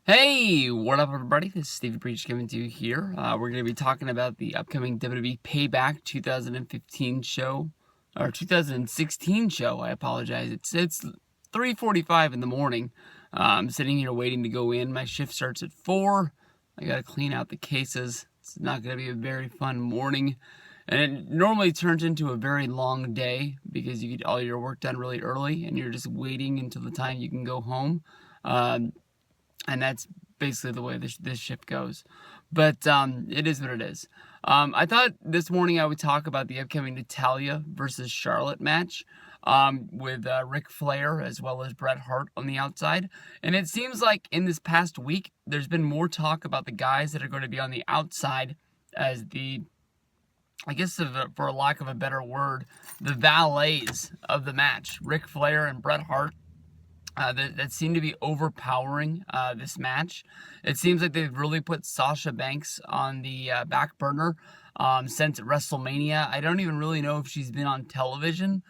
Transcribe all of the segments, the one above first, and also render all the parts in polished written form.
Hey, what up, everybody? This is Stevie Breach coming to you here. We're going to be talking about the upcoming WWE Payback 2015 show, or 2016 show. I apologize. It's 3:45 in the morning. I'm sitting here waiting to go in. My shift starts at 4. I got to clean out the cases. It's not going to be a very fun morning, and it normally turns into a very long day because you get all your work done really early, and you're just waiting until the time you can go home. Um, and that's basically the way this ship goes. But it is what it is. I thought this morning I would talk about the upcoming Natalya versus Charlotte match with Ric Flair as well as Bret Hart on the outside. And it seems like in this past week, there's been more talk about the guys that are going to be on the outside as I guess for lack of a better word, the valets of the match. Ric Flair and Bret Hart that seem to be overpowering this match. It seems like they've really put Sasha Banks on the back burner since WrestleMania. I don't even really know if she's been on television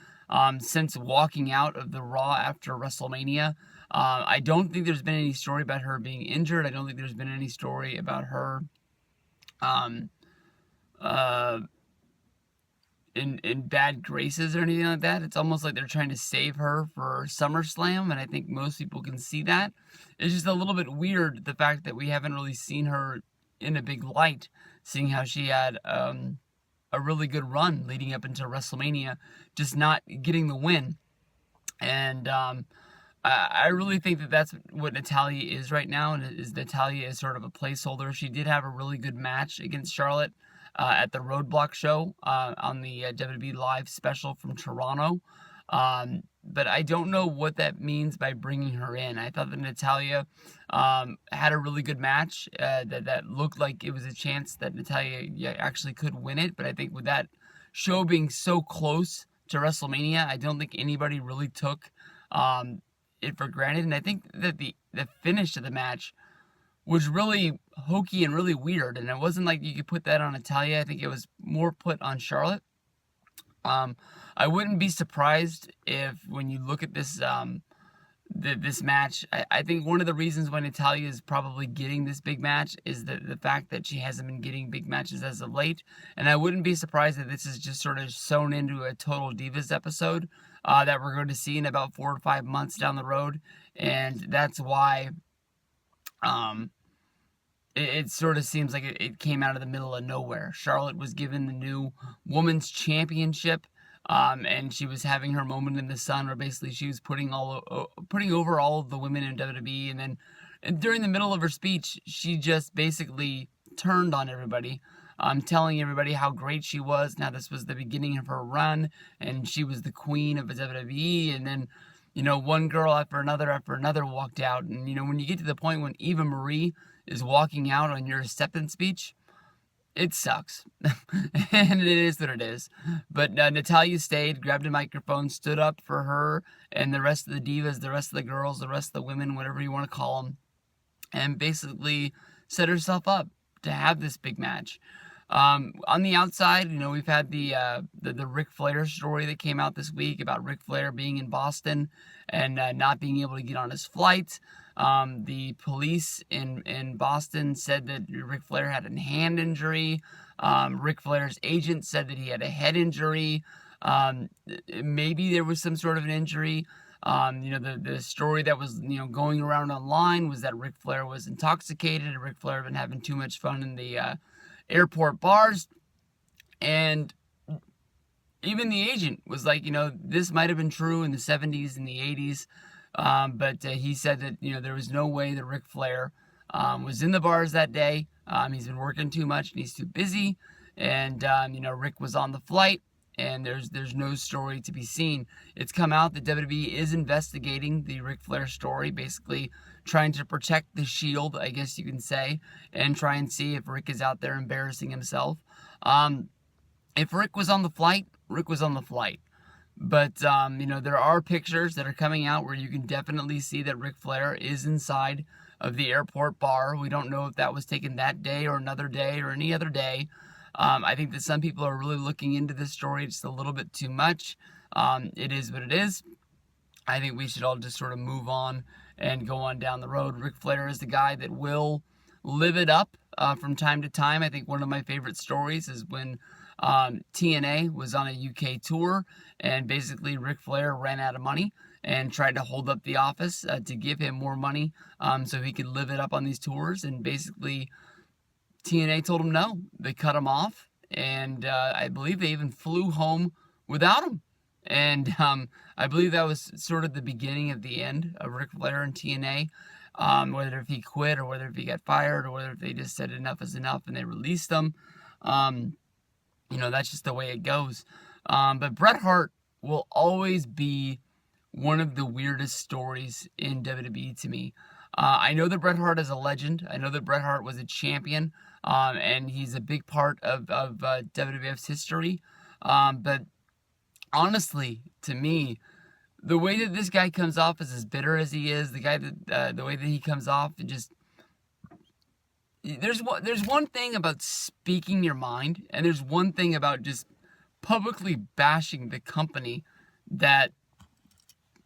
since walking out of the Raw after WrestleMania. I don't think there's been any story about her being injured. I don't think there's been any story about her um, uh, in bad graces or anything like that. It's almost like they're trying to save her for SummerSlam, and I think most people can see that. It's just a little bit weird the fact that we haven't really seen her in a big light, seeing how she had a really good run leading up into WrestleMania, just not getting the win. And I really think that that's what Natalya is right now, and is Natalya is sort of a placeholder. She did have a really good match against Charlotte at the Roadblock show on the WWE Live special from Toronto. But I don't know what that means by bringing her in. I thought that Natalya had a really good match that looked like it was a chance that Natalya actually could win it. But I think with that show being so close to WrestleMania, I don't think anybody really took it for granted. And I think that the finish of the match was really hokey and really weird, and it wasn't like you could put that on Natalya. I think it was more put on Charlotte. Um, I wouldn't be surprised if, when you look at this match, I think one of the reasons why Natalya is probably getting this big match is the fact that she hasn't been getting big matches as of late, and I wouldn't be surprised if this is just sort of sewn into a Total Divas episode that we're going to see in about 4 or 5 months down the road, and that's why it sort of seems like it came out of the middle of nowhere. Charlotte was given the new women's championship, and she was having her moment in the sun, where basically she was putting over all of the women in WWE, and then during the middle of her speech, she just basically turned on everybody, telling everybody how great she was. Now this was the beginning of her run, and she was the queen of the WWE, and then one girl after another walked out. And, when you get to the point when Eva Marie is walking out on your acceptance speech, it sucks. And it is what it is. But Natalya stayed, grabbed a microphone, stood up for her and the rest of the divas, the rest of the girls, the rest of the women, whatever you want to call them, and basically set herself up to have this big match. On the outside, we've had the Ric Flair story that came out this week about Ric Flair being in Boston and not being able to get on his flight. The police in Boston said that Ric Flair had a hand injury. Ric Flair's agent said that he had a head injury. Maybe there was some sort of an injury. The story that was, going around online was that Ric Flair was intoxicated and Ric Flair had been having too much fun in the airport bars. And even the agent was like, this might have been true in the 70s and the 80s. But he said that, there was no way that Ric Flair was in the bars that day. He's been working too much and he's too busy. And, Rick was on the flight, and there's no story to be seen. It's come out that WWE is investigating the Ric Flair story, basically trying to protect the Shield, I guess you can say, and try and see if Rick is out there embarrassing himself. If Rick was on the flight, Rick was on the flight. But, there are pictures that are coming out where you can definitely see that Ric Flair is inside of the airport bar. We don't know if that was taken that day or another day or any other day. I think that some people are really looking into this story just a little bit too much. It is what it is. I think we should all just sort of move on and go on down the road. Ric Flair is the guy that will live it up from time to time. I think one of my favorite stories is when TNA was on a UK tour, and basically Ric Flair ran out of money and tried to hold up the office to give him more money so he could live it up on these tours. And basically TNA told him no. They cut him off, and I believe they even flew home without him. And I believe that was sort of the beginning of the end of Ric Flair and TNA. Whether if he quit or whether if he got fired or whether if they just said enough is enough and they released him. That's just the way it goes. But Bret Hart will always be one of the weirdest stories in WWE to me. I know that Bret Hart is a legend. I know that Bret Hart was a champion, and he's a big part of WWF's history. But honestly, to me, the way that this guy comes off as bitter as he is, the way that he comes off, there's one thing about speaking your mind, and there's one thing about just publicly bashing the company that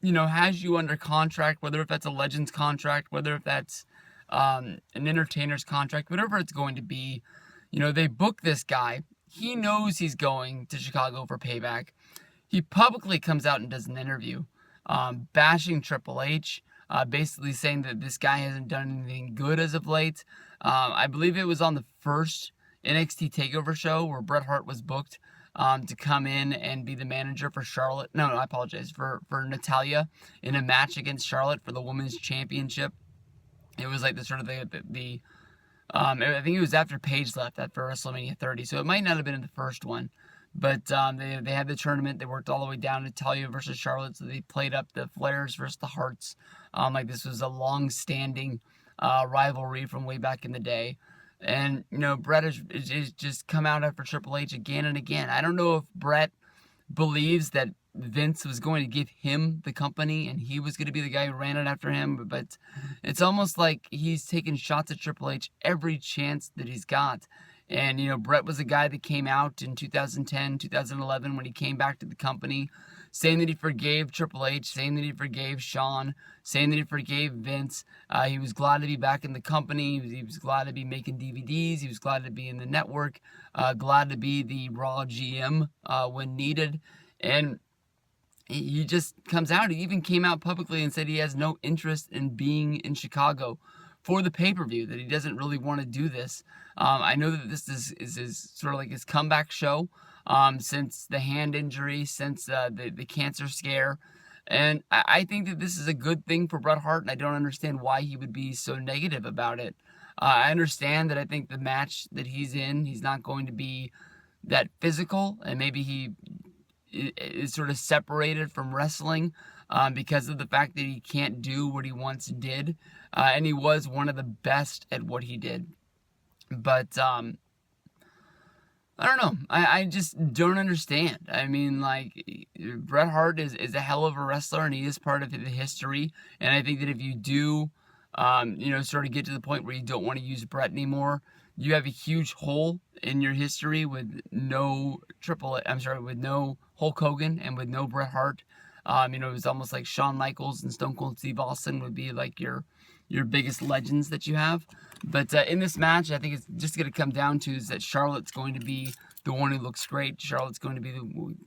has you under contract, whether if that's a Legends contract, whether if that's an Entertainer's contract, whatever it's going to be. They book this guy. He knows he's going to Chicago for Payback. He publicly comes out and does an interview bashing Triple H, basically saying that this guy hasn't done anything good as of late. I believe it was on the first NXT TakeOver show where Bret Hart was booked to come in and be the manager for Charlotte. No, I apologize, for Natalya in a match against Charlotte for the Women's Championship. It was like I think it was after Paige left, after WrestleMania 30, so it might not have been in the first one. But they had the tournament. They worked all the way down to Natalya versus Charlotte, so they played up the Flairs versus the Harts. Like this was a long-standing rivalry from way back in the day. And, Bret has just come out after Triple H again and again. I don't know if Bret believes that Vince was going to give him the company and he was going to be the guy who ran it after him. But it's almost like he's taking shots at Triple H every chance that he's got. And, Bret was a guy that came out in 2010, 2011 when he came back to the company, saying that he forgave Triple H, saying that he forgave Shawn, saying that he forgave Vince. He was glad to be back in the company. He was glad to be making DVDs. He was glad to be in the network, glad to be the Raw GM when needed. And he just comes out. He even came out publicly and said he has no interest in being in Chicago for the pay-per-view, that he doesn't really want to do this. I know that this is his, sort of like his comeback show since the hand injury, since the cancer scare. And I think that this is a good thing for Bret Hart, and I don't understand why he would be so negative about it. I understand that I think the match that he's in, he's not going to be that physical, and maybe he is sort of separated from wrestling because of the fact that he can't do what he once did. And he was one of the best at what he did. But I don't know. I just don't understand. I mean, like, Bret Hart is a hell of a wrestler, and he is part of the history. And I think that if you do, sort of get to the point where you don't want to use Bret anymore, you have a huge hole in your history with no Hulk Hogan and with no Bret Hart. It was almost like Shawn Michaels and Stone Cold Steve Austin would be like your biggest legends that you have. But in this match, I think it's just going to come down to is that Charlotte's going to be the one who looks great. Charlotte's going to be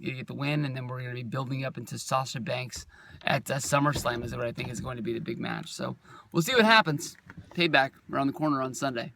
get the win, and then we're going to be building up into Sasha Banks at SummerSlam is what I think is going to be the big match. So we'll see what happens. Payback around the corner on Sunday.